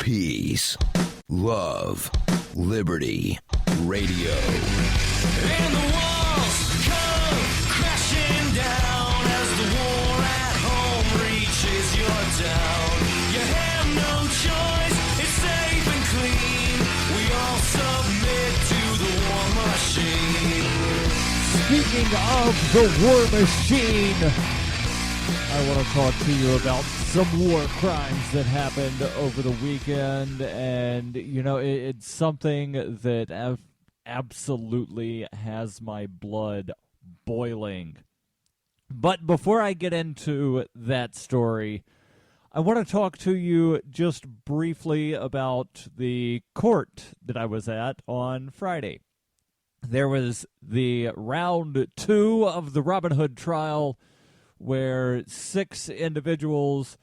Peace, love, liberty, radio. And the walls come crashing down as the war at home reaches your town. You have no choice, it's safe and clean. We all submit to the war machine. Speaking of the war machine, I want to talk to you about some war crimes that happened over the weekend, and, you know, it's something that absolutely has my blood boiling. But before I get into that story, I want to talk to you just briefly about the court that I was at on Friday. There was the round 2 of the Robin Hood trial, where 6 individuals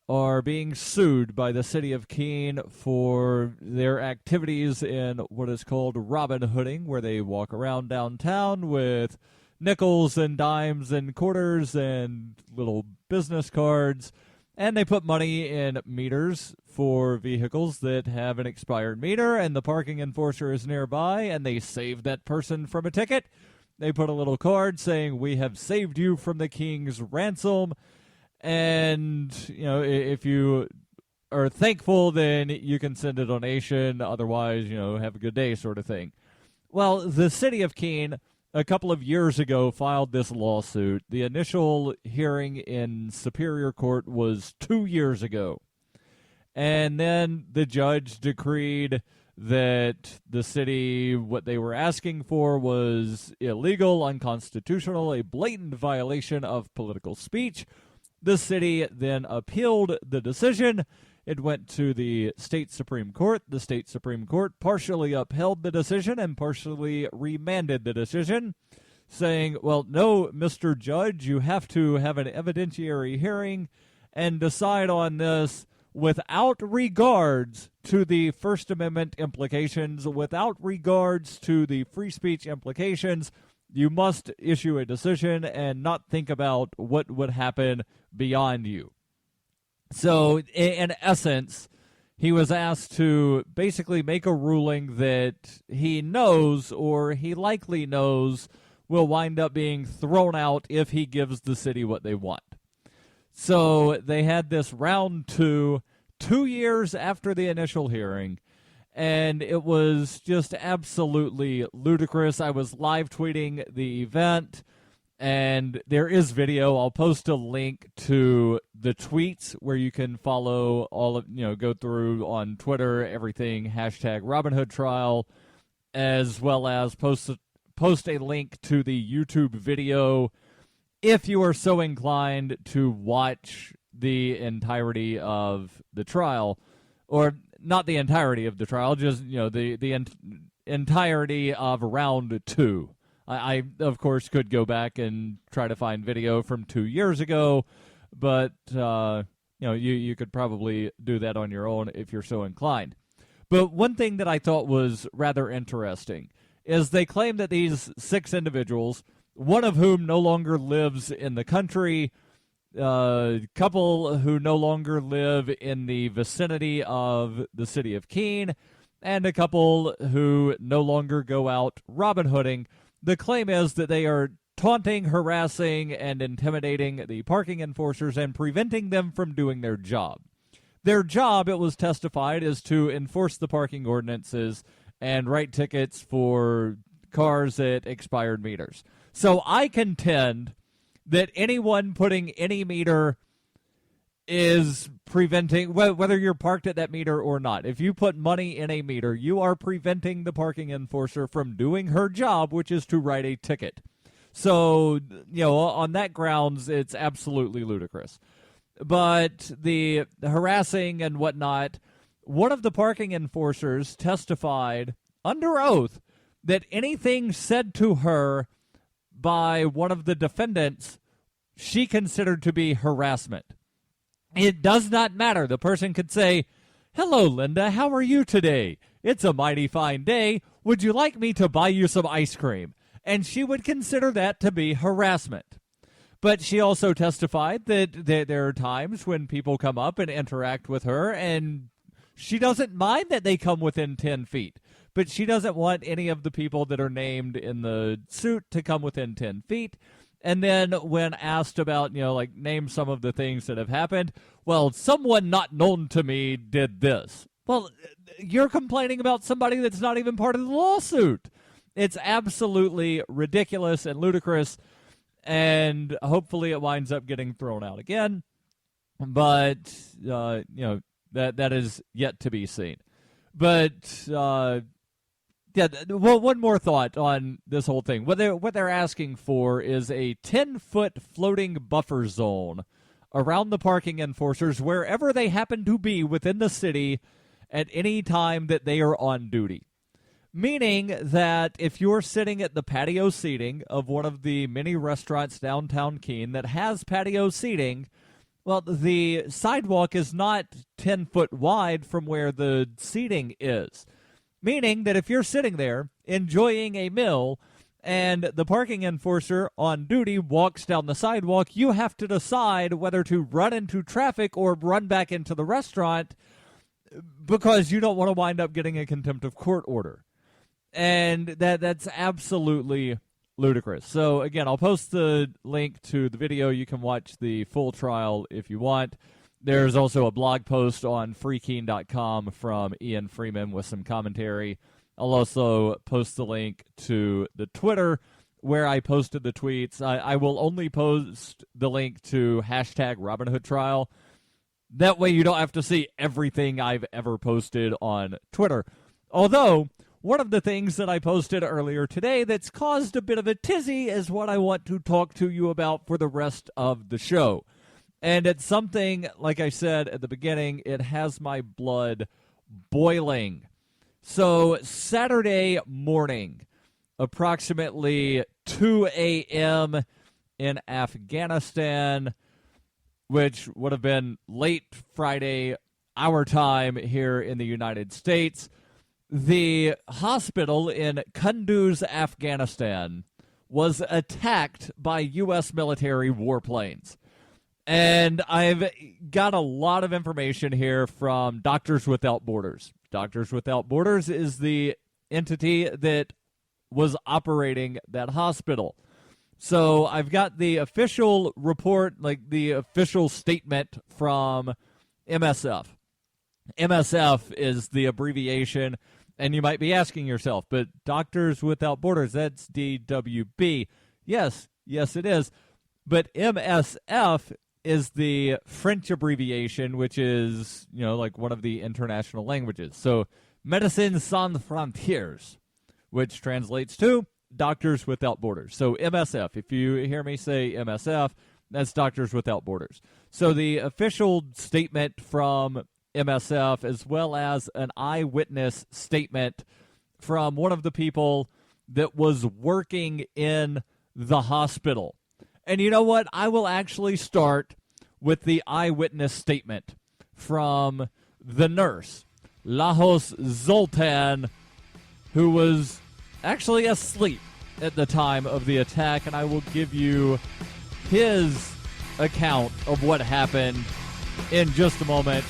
are being sued by the city of Keene for their activities in what is called Robin Hooding, where they walk around downtown with nickels and dimes and quarters and little business cards, and they put money in meters for vehicles that have an expired meter, and the parking enforcer is nearby, and they save that person from a ticket. They put a little card saying, "We have saved you from the king's ransom." And, you know, if you are thankful, then you can send a donation. Otherwise, you know, have a good day sort of thing. Well, the city of Keene, a couple of years ago, filed this lawsuit. The initial hearing in Superior Court was 2 years ago. And then the judge decreed that the city, what they were asking for was illegal, unconstitutional, a blatant violation of political speech. The city then appealed the decision. It went to the state Supreme Court. The state Supreme Court partially upheld the decision and partially remanded the decision, saying, well, no, Mr. Judge, you have to have an evidentiary hearing and decide on this without regards to the First Amendment implications, without regards to the free speech implications. You must issue a decision and not think about what would happen beyond you. So, in essence, he was asked to basically make a ruling that he knows, or he likely knows, will wind up being thrown out if he gives the city what they want. So they had this round 2, 2 years after the initial hearing, and it was just absolutely ludicrous. I was live tweeting the event, and there is video. I'll post a link to the tweets where you can follow all of, you know, go through on Twitter, everything, hashtag Robin Hood Trial, as well as post a link to the YouTube video if you are so inclined to watch the entirety of the trial, or not the entirety of the trial, just, you know, the entirety of round 2. I, of course, could go back and try to find video from 2 years ago, but, you know, you could probably do that on your own if you're so inclined. But one thing that I thought was rather interesting is they claim that these 6 individuals, one of whom no longer lives in the country, a couple who no longer live in the vicinity of the city of Keene, and a couple who no longer go out Robin Hooding. The claim is that they are taunting, harassing, and intimidating the parking enforcers and preventing them from doing their job. Their job, it was testified, is to enforce the parking ordinances and write tickets for cars at expired meters. So I contend that anyone putting any meter is preventing, whether you're parked at that meter or not. If you put money in a meter, you are preventing the parking enforcer from doing her job, which is to write a ticket. So, you know, on that grounds, it's absolutely ludicrous. But the harassing and whatnot, one of the parking enforcers testified under oath that anything said to her by one of the defendants, she considered to be harassment. It does not matter. The person could say, "Hello, Linda, how are you today? It's a mighty fine day. Would you like me to buy you some ice cream?" And she would consider that to be harassment. But she also testified that there are times when people come up and interact with her, and She doesn't mind that they come within 10 feet, but she doesn't want any of the people that are named in the suit to come within 10 feet. And then when asked about, like, name some of the things that have happened, well, someone not known to me did this. Well, you're complaining about somebody that's not even part of the lawsuit. It's absolutely ridiculous and ludicrous, and hopefully it winds up getting thrown out again. But, that is yet to be seen. But, one more thought on this whole thing. What they're asking for is a 10-foot floating buffer zone around the parking enforcers wherever they happen to be within the city at any time that they are on duty. Meaning that if you're sitting at the patio seating of one of the many restaurants downtown Keene that has patio seating, well, the sidewalk is not 10 foot wide from where the seating is. Meaning that if you're sitting there enjoying a meal and the parking enforcer on duty walks down the sidewalk, you have to decide whether to run into traffic or run back into the restaurant because you don't want to wind up getting a contempt of court order. And that's absolutely ludicrous. So, again, I'll post the link to the video. You can watch the full trial if you want. There's also a blog post on freekeene.com from Ian Freeman with some commentary. I'll also post the link to the Twitter where I posted the tweets. I will only post the link to hashtag Robin Hood Trial. That way you don't have to see everything I've ever posted on Twitter. Although, one of the things that I posted earlier today that's caused a bit of a tizzy is what I want to talk to you about for the rest of the show. And it's something, like I said at the beginning, it has my blood boiling. So Saturday morning, approximately 2 a.m. in Afghanistan, which would have been late Friday, our time here in the United States, the hospital in Kunduz, Afghanistan, was attacked by U.S. military warplanes. And I've got a lot of information here from Doctors Without Borders. Doctors Without Borders is the entity that was operating that hospital. So I've got the official report, like the official statement from MSF. MSF is the abbreviation, and you might be asking yourself, but Doctors Without Borders, that's DWB. Yes, it is. But MSF is the French abbreviation, which is, like one of the international languages. So Médecins Sans Frontières, which translates to Doctors Without Borders. So MSF, if you hear me say MSF, that's Doctors Without Borders. So the official statement from MSF, as well as an eyewitness statement from one of the people that was working in the hospital. And you know what? I will actually start with the eyewitness statement from the nurse, Lahos Zoltan, who was actually asleep at the time of the attack, and I will give you his account of what happened in just a moment,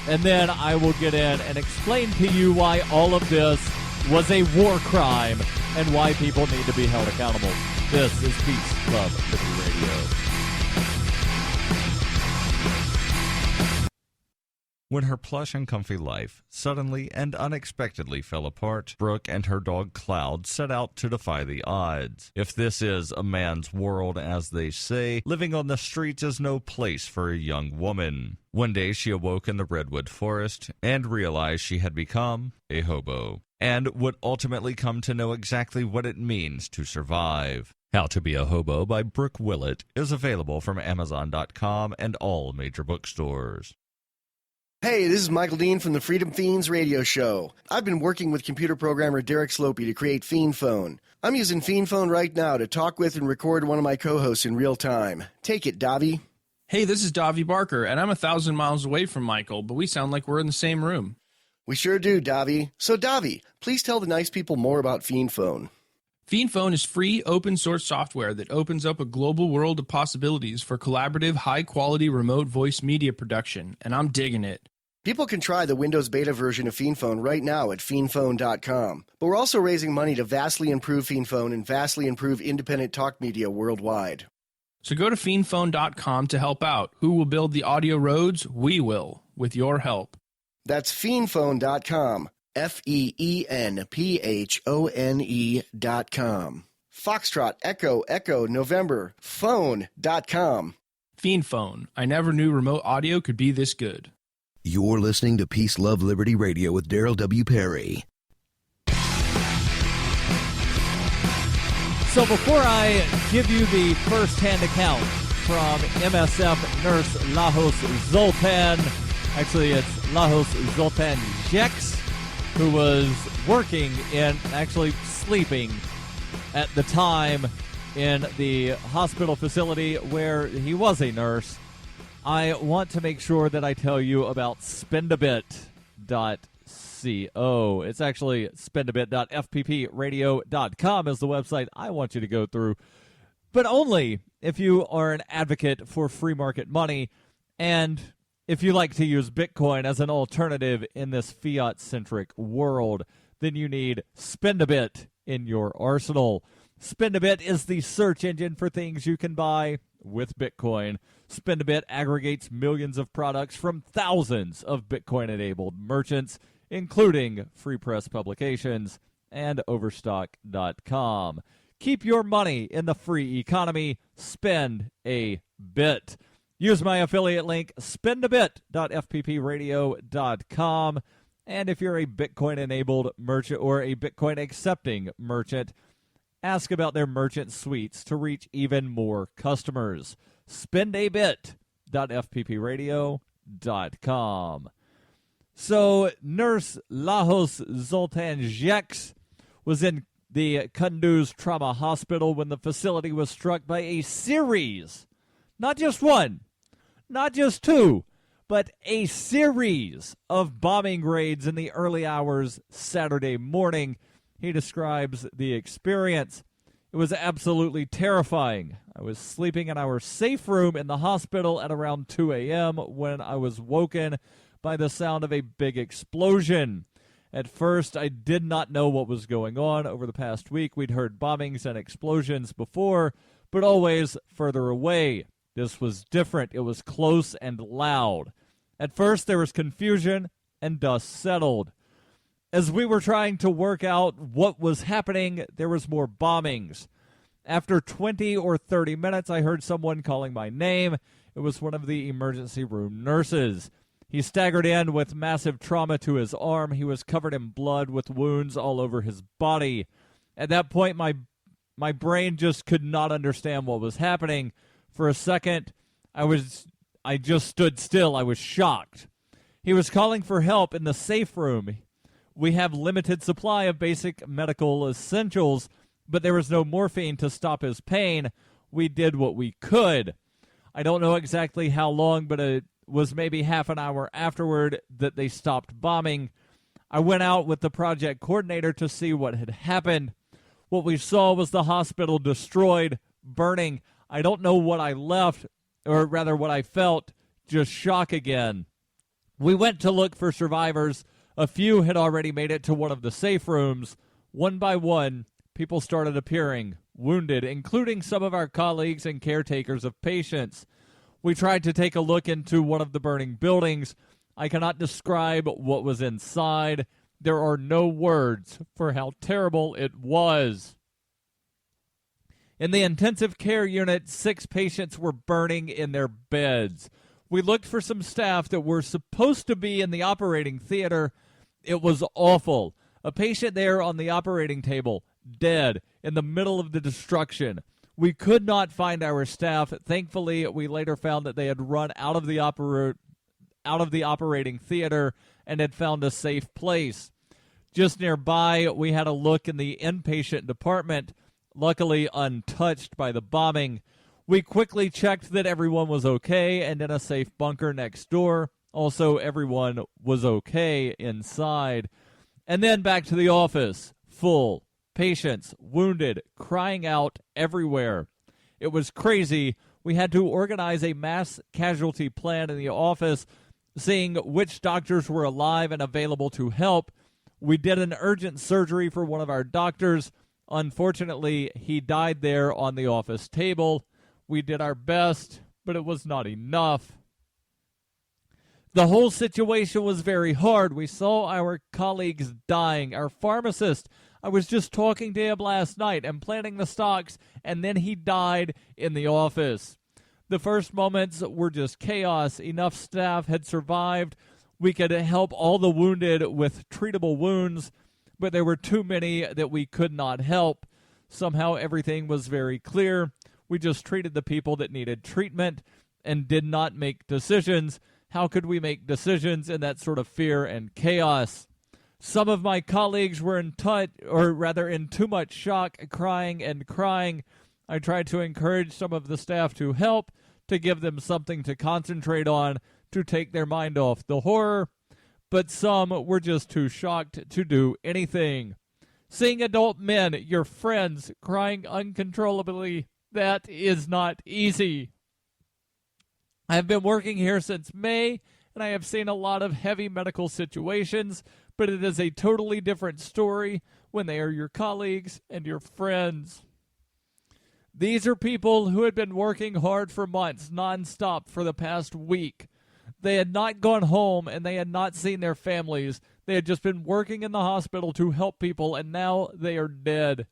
and then I will get in and explain to you why all of this was a war crime and why people need to be held accountable. This is Peace, Love, Liberty Radio. When her plush and comfy life suddenly and unexpectedly fell apart, Brooke and her dog Cloud set out to defy the odds. If this is a man's world, as they say, living on the streets is no place for a young woman. One day she awoke in the redwood forest and realized she had become a hobo, and would ultimately come to know exactly what it means to survive. How to Be a Hobo by Brooke Willett is available from Amazon.com and all major bookstores. Hey, this is Michael Dean from the Freedom Fiends radio show. I've been working with computer programmer Derek Slopey to create Fiend Phone. I'm using Fiend Phone right now to talk with and record one of my co-hosts in real time. Take it, Davi. Hey, this is Davi Barker, and I'm 1,000 miles away from Michael, but we sound like we're in the same room. We sure do, Davi. So, Davi, please tell the nice people more about Fiend Phone. Fiend Phone is free, open-source software that opens up a global world of possibilities for collaborative, high-quality remote voice media production, and I'm digging it. People can try the Windows beta version of PhonePhone right now at PhonePhone.com. But we're also raising money to vastly improve PhonePhone and vastly improve independent talk media worldwide. So go to PhonePhone.com to help out. Who will build the audio roads? We will, with your help. That's PhonePhone.com. FEENPHONE.com. Foxtrot, Echo, November, phone.com. PhonePhone. I never knew remote audio could be this good. You're listening to Peace, Love, Liberty Radio with Darryl W. Perry. So before I give you the first-hand account from MSF nurse Lajos Zoltan, actually it's Lajos Zoltan Jex, who was working and actually sleeping at the time in the hospital facility where he was a nurse, I want to make sure that I tell you about spendabit.co. It's actually spendabit.fppradio.com is the website I want you to go through, but only if you are an advocate for free market money and if you like to use Bitcoin as an alternative in this fiat-centric world. Then you need Spendabit in your arsenal. Spendabit is the search engine for things you can buy with Bitcoin. Spendabit aggregates millions of products from thousands of Bitcoin-enabled merchants, including Free Press Publications and Overstock.com. Keep your money in the free economy. Spend a bit. Use my affiliate link, spendabit.fppradio.com. And if you're a Bitcoin-enabled merchant or a Bitcoin-accepting merchant, ask about their merchant suites to reach even more customers. Spendabit.fppradio.com. So, Nurse Lajos Zoltan Jex was in the Kunduz Trauma Hospital when the facility was struck by a series, not just one, not just two, but a series of bombing raids in the early hours Saturday morning. He describes the experience. It was absolutely terrifying. I was sleeping in our safe room in the hospital at around 2 a.m. when I was woken by the sound of a big explosion. At first, I did not know what was going on. Over the past week, we'd heard bombings and explosions before, but always further away. This was different. It was close and loud. At first, there was confusion, and dust settled. As we were trying to work out what was happening, there was more bombings. After 20 or 30 minutes, I heard someone calling my name. It was one of the emergency room nurses. He staggered in with massive trauma to his arm. He was covered in blood with wounds all over his body. At that point, my brain just could not understand what was happening. For a second, I just stood still. I was shocked. He was calling for help in the safe room. We have limited supply of basic medical essentials, but there was no morphine to stop his pain. We did what we could. I don't know exactly how long, but it was maybe half an hour afterward that they stopped bombing. I went out with the project coordinator to see what had happened. What we saw was the hospital destroyed, burning. I don't know what I left, or rather what I felt, just shock again. We went to look for survivors. A few had already made it to one of the safe rooms. One by one, people started appearing, wounded, including some of our colleagues and caretakers of patients. We tried to take a look into one of the burning buildings. I cannot describe what was inside. There are no words for how terrible it was. In the intensive care unit, 6 patients were burning in their beds. We looked for some staff that were supposed to be in the operating theater. It was awful. A patient there on the operating table, dead, in the middle of the destruction. We could not find our staff. Thankfully, we later found that they had run out of the operating theater and had found a safe place. Just nearby, we had a look in the inpatient department, luckily untouched by the bombing. We quickly checked that everyone was okay and in a safe bunker next door. Also, everyone was okay inside. And then back to the office, full. Patients, wounded, crying out everywhere. It was crazy. We had to organize a mass casualty plan in the office. seeing which doctors were alive and available to help. We did an urgent surgery for one of our doctors. Unfortunately, he died there on the office table. We did our best, but it was not enough. The whole situation was very hard. We saw our colleagues dying. Our pharmacist, I was just talking to him last night and planning the stocks, and then he died in the office. The first moments were just chaos. Enough staff had survived. We could help all the wounded with treatable wounds, but there were too many that we could not help. Somehow everything was very clear. We just treated the people that needed treatment and did not make decisions. How could we make decisions in that sort of fear and chaos? Some of my colleagues were in too much shock, crying and crying. I tried to encourage some of the staff to help, to give them something to concentrate on, to take their mind off the horror, but some were just too shocked to do anything. Seeing adult men, your friends, crying uncontrollably, that is not easy. I have been working here since May, and I have seen a lot of heavy medical situations, but it is a totally different story when they are your colleagues and your friends. These are people who had been working hard for months, nonstop, for the past week. They had not gone home, and they had not seen their families. They had just been working in the hospital to help people, and now they are dead.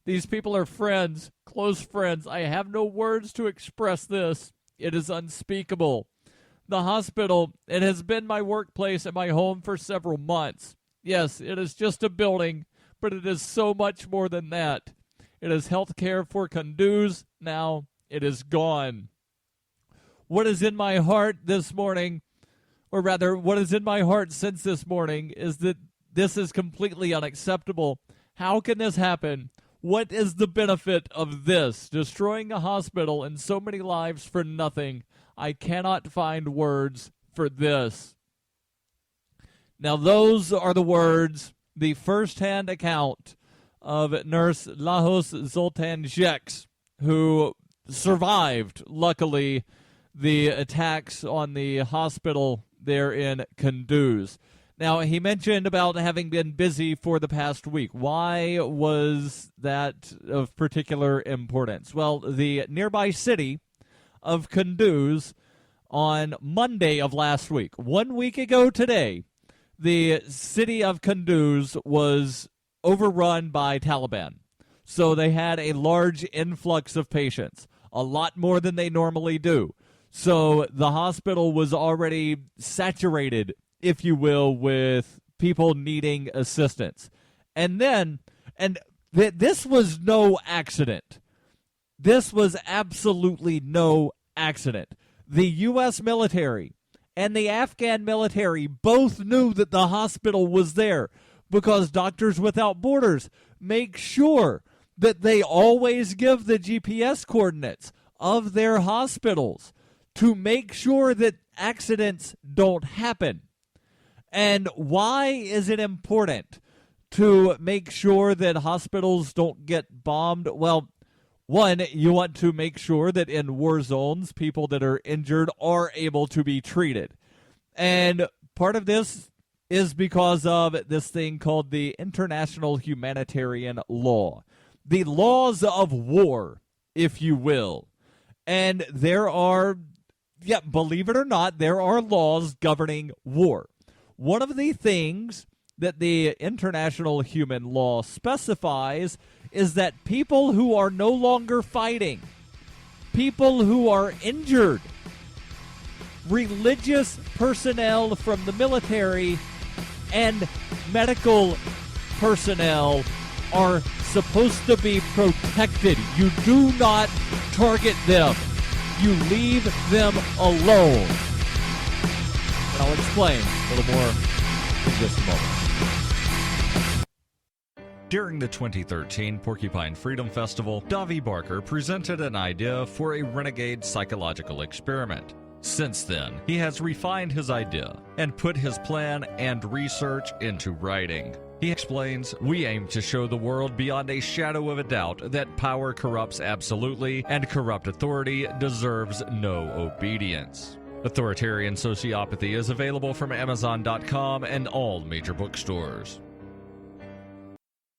These people are friends, close friends. I have no words to express this. It is unspeakable. The hospital, it has been my workplace and my home for several months. Yes, it is just a building, but it is so much more than that. It is health care for Kunduz. Now it is gone. What is in my heart this morning, or rather, what is in my heart since this morning, is that this is completely unacceptable. How can this happen? What is the benefit of this? Destroying a hospital and so many lives for nothing. I cannot find words for this. Now, those are the words, the first-hand account of Nurse Lahos Zoltan-Jeks, who survived, luckily, the attacks on the hospital there in Kunduz. Now, he mentioned about having been busy for the past week. Why was that of particular importance? Well, the nearby city of Kunduz on Monday of last week, 1 week ago today, the city of Kunduz was overrun by Taliban. So they had a large influx of patients, a lot more than they normally do. So the hospital was already saturated, if you will, with people needing assistance. And then, this was no accident. This was absolutely no accident. The U.S. military and the Afghan military both knew that the hospital was there because Doctors Without Borders make sure that they always give the GPS coordinates of their hospitals to make sure that accidents don't happen. And why is it important to make sure that hospitals don't get bombed? Well, one, you want to make sure that in war zones, people that are injured are able to be treated. And part of this is because of this thing called the international humanitarian law. The laws of war, if you will. And there are, believe it or not, there are laws governing war. One of the things that the international human law specifies is that people who are no longer fighting, people who are injured, religious personnel from the military, and medical personnel are supposed to be protected. You do not target them. You leave them alone. And I'll explain a little more in just a moment. During the 2013 Porcupine Freedom Festival, Davi Barker presented an idea for a renegade psychological experiment. Since then, he has refined his idea and put his plan and research into writing. He explains, "We aim to show the world beyond a shadow of a doubt that power corrupts absolutely and corrupt authority deserves no obedience. Authoritarian Sociopathy is available from Amazon.com and all major bookstores.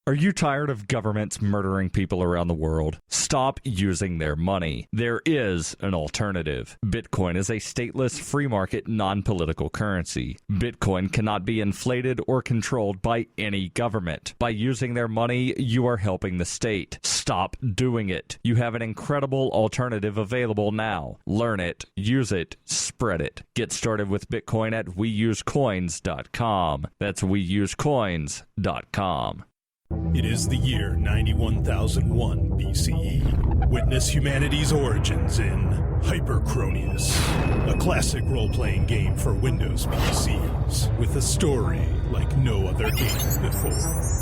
Are you tired of governments murdering people around the world? Stop using their money. There is an alternative. Bitcoin is a stateless, free market, non-political currency. Bitcoin cannot be inflated or controlled by any government. By using their money, you are helping the state. Stop doing it. You have an incredible alternative available now. Learn it, use it, spread it. Get started with Bitcoin at weusecoins.com. That's weusecoins.com. It is the year 91,001 BCE. Witness humanity's origins in Hyperchronius, a classic role-playing game for Windows PCs, with a story like no other game before.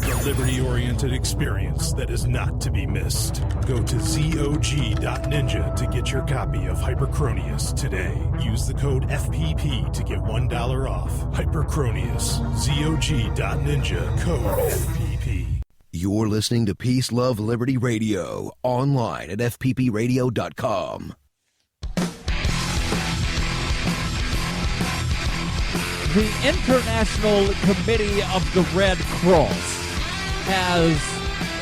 A liberty-oriented experience that is not to be missed. Go to zog.ninja to get your copy of Hyperchronius today. Use the code FPP to get $1 off. Hyperchronius, zog.ninja, code FPP. You're listening to Peace, Love, Liberty Radio, online at fppradio.com. The International Committee of the Red Cross has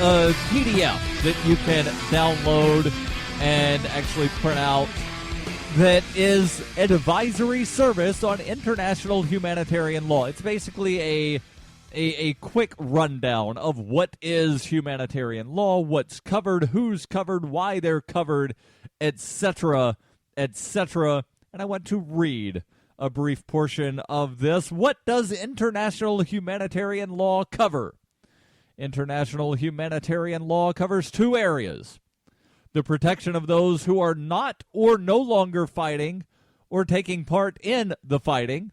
a PDF that you can download and actually print out that is an advisory service on international humanitarian law. It's basically a quick rundown of what is humanitarian law, what's covered, who's covered, why they're covered, etc., etc. And I want to read a brief portion of this. What does international humanitarian law cover? International humanitarian law covers two areas: the protection of those who are not or no longer fighting or taking part in the fighting,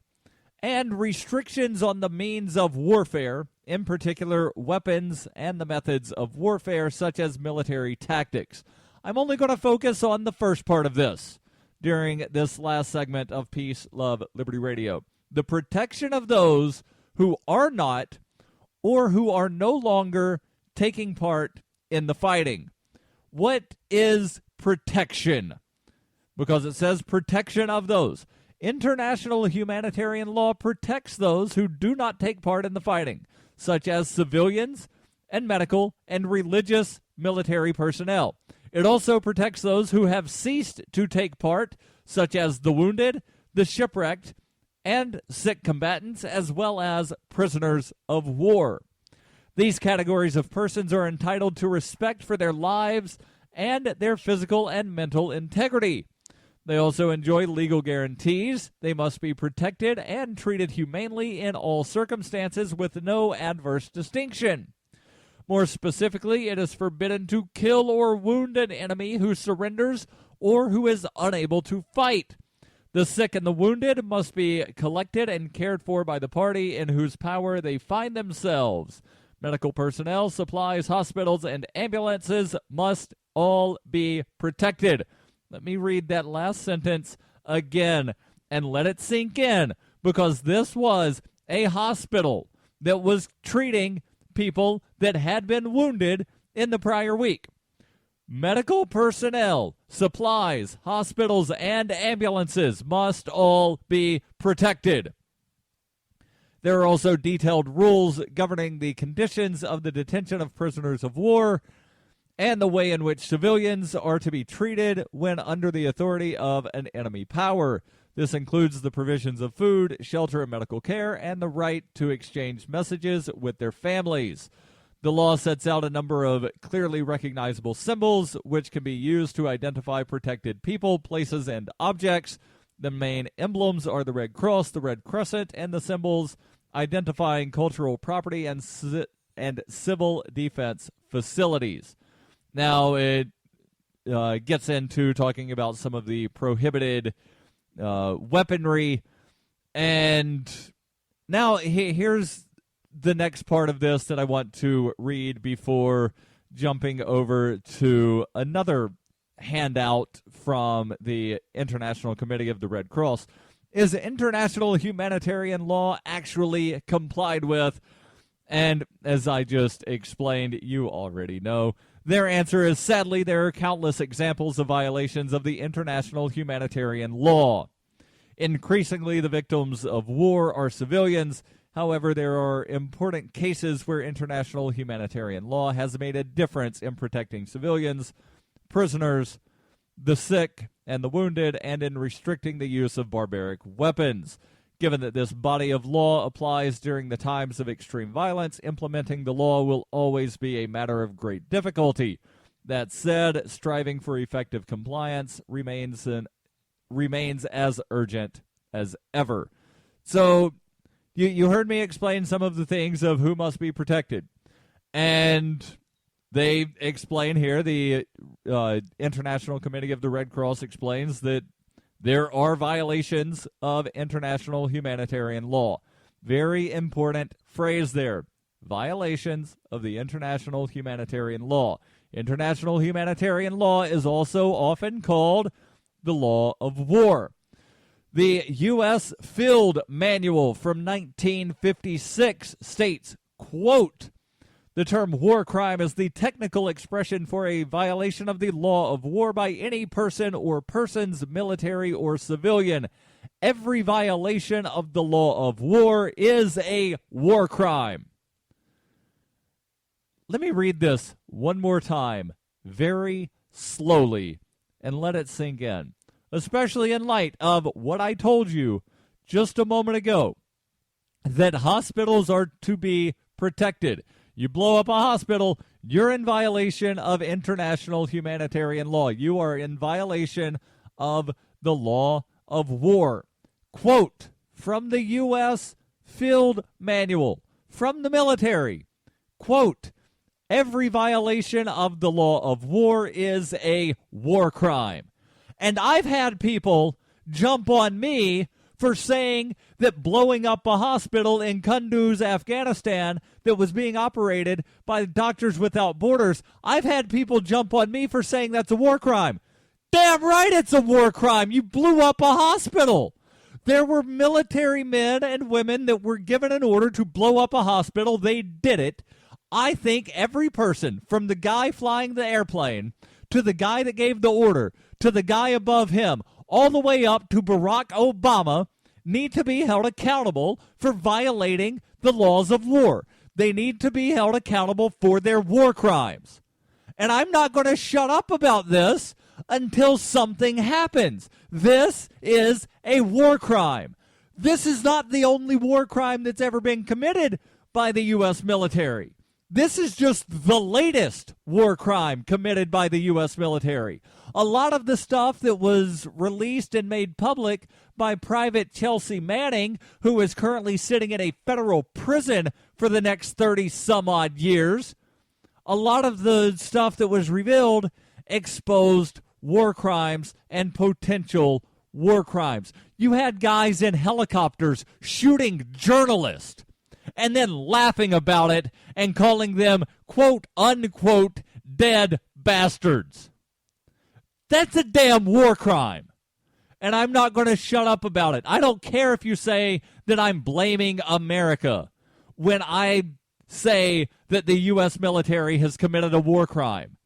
and restrictions on the means of warfare, in particular weapons and the methods of warfare such as military tactics. I'm only going to focus on the first part of this during this last segment of Peace, Love, Liberty Radio. The protection of those who are not or who are no longer taking part in the fighting. What is protection? Because it says protection of those. International humanitarian law protects those who do not take part in the fighting, such as civilians and medical and religious military personnel. It also protects those who have ceased to take part, such as the wounded, the shipwrecked, and sick combatants, as well as prisoners of war. These categories of persons are entitled to respect for their lives and their physical and mental integrity. They also enjoy legal guarantees. They must be protected and treated humanely in all circumstances with no adverse distinction. More specifically, it is forbidden to kill or wound an enemy who surrenders or who is unable to fight. The sick and the wounded must be collected and cared for by the party in whose power they find themselves. Medical personnel, supplies, hospitals, and ambulances must all be protected. Let me read that last sentence again and let it sink in, because this was a hospital that was treating people that had been wounded in the prior week. Medical personnel, supplies, hospitals, and ambulances must all be protected. There are also detailed rules governing the conditions of the detention of prisoners of war and the way in which civilians are to be treated when under the authority of an enemy power. This includes the provisions of food, shelter, and medical care, and the right to exchange messages with their families. The law sets out a number of clearly recognizable symbols which can be used to identify protected people, places, and objects. The main emblems are the Red Cross, the Red Crescent, and the symbols identifying cultural property and civil defense facilities. Now, it gets into talking about some of the prohibited weaponry. And now here's the next part of this that I want to read before jumping over to another handout from the International Committee of the Red Cross. Is international humanitarian law actually complied with? And as I just explained, you already know. Their answer is, sadly, there are countless examples of violations of the international humanitarian law. Increasingly, the victims of war are civilians. However, there are important cases where international humanitarian law has made a difference in protecting civilians, prisoners, the sick, and the wounded, and in restricting the use of barbaric weapons. Given that this body of law applies during the times of extreme violence, implementing the law will always be a matter of great difficulty. That said, striving for effective compliance remains as urgent as ever. So, you heard me explain some of the things of who must be protected. And they explain here, the International Committee of the Red Cross explains that there are violations of international humanitarian law. Very important phrase there. Violations of the international humanitarian law. International humanitarian law is also often called the law of war. The U.S. Field Manual from 1956 states, quote, "The term war crime is the technical expression for a violation of the law of war by any person or persons, military or civilian. Every violation of the law of war is a war crime." Let me read this one more time, very slowly, and let it sink in, especially in light of what I told you just a moment ago, that hospitals are to be protected. You blow up a hospital, you're in violation of international humanitarian law. You are in violation of the law of war. Quote from the U.S. Field Manual, from the military, quote, "Every violation of the law of war is a war crime." And I've had people jump on me for saying that blowing up a hospital in Kunduz, Afghanistan, that was being operated by Doctors Without Borders, I've had people jump on me for saying that's a war crime. Damn right it's a war crime. You blew up a hospital. There were military men and women that were given an order to blow up a hospital. They did it. I think every person, from the guy flying the airplane to the guy that gave the order, to the guy above him, all the way up to Barack Obama, need to be held accountable for violating the laws of war. They need to be held accountable for their war crimes. And I'm not going to shut up about this until something happens. This is a war crime. This is not the only war crime that's ever been committed by the U.S. military. This is just the latest war crime committed by the U.S. military. A lot of the stuff that was released and made public by Private Chelsea Manning, who is currently sitting in a federal prison for the next 30-some-odd years, a lot of the stuff that was revealed exposed war crimes and potential war crimes. You had guys in helicopters shooting journalists and then laughing about it and calling them, quote, unquote, dead bastards. That's a damn war crime. And I'm not going to shut up about it. I don't care if you say that I'm blaming America when I say that the U.S. military has committed a war crime.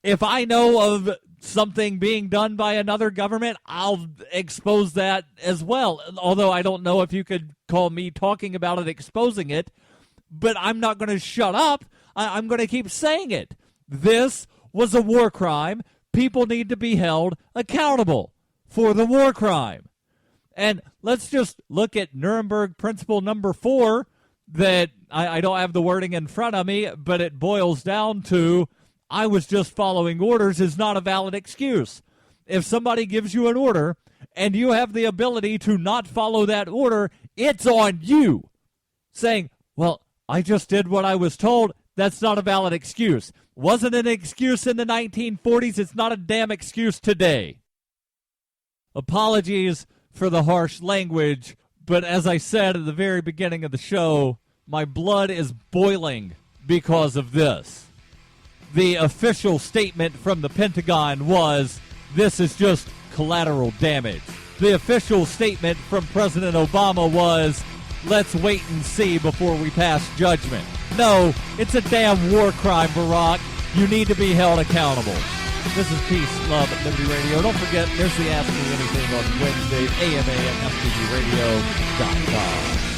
If I know of something being done by another government, I'll expose that as well. Although I don't know if you could call me talking about it exposing it, but I'm not going to shut up. I'm going to keep saying it. This was a war crime. People need to be held accountable for the war crime. And let's just look at Nuremberg Principle number 4 that I don't have the wording in front of me, but it boils down to I was just following orders is not a valid excuse. If somebody gives you an order and you have the ability to not follow that order, it's on you. Saying, well, I just did what I was told, that's not a valid excuse. Wasn't an excuse in the 1940s, it's not a damn excuse today. Apologies for the harsh language, but as I said at the very beginning of the show, my blood is boiling because of this. The official statement from the Pentagon was, this is just collateral damage. The official statement from President Obama was, let's wait and see before we pass judgment. No, it's a damn war crime, Barack. You need to be held accountable. This is Peace, Love, Liberty Radio. Don't forget, there's the Ask Me Anything on Wednesday, AMA at FPPRadio.com.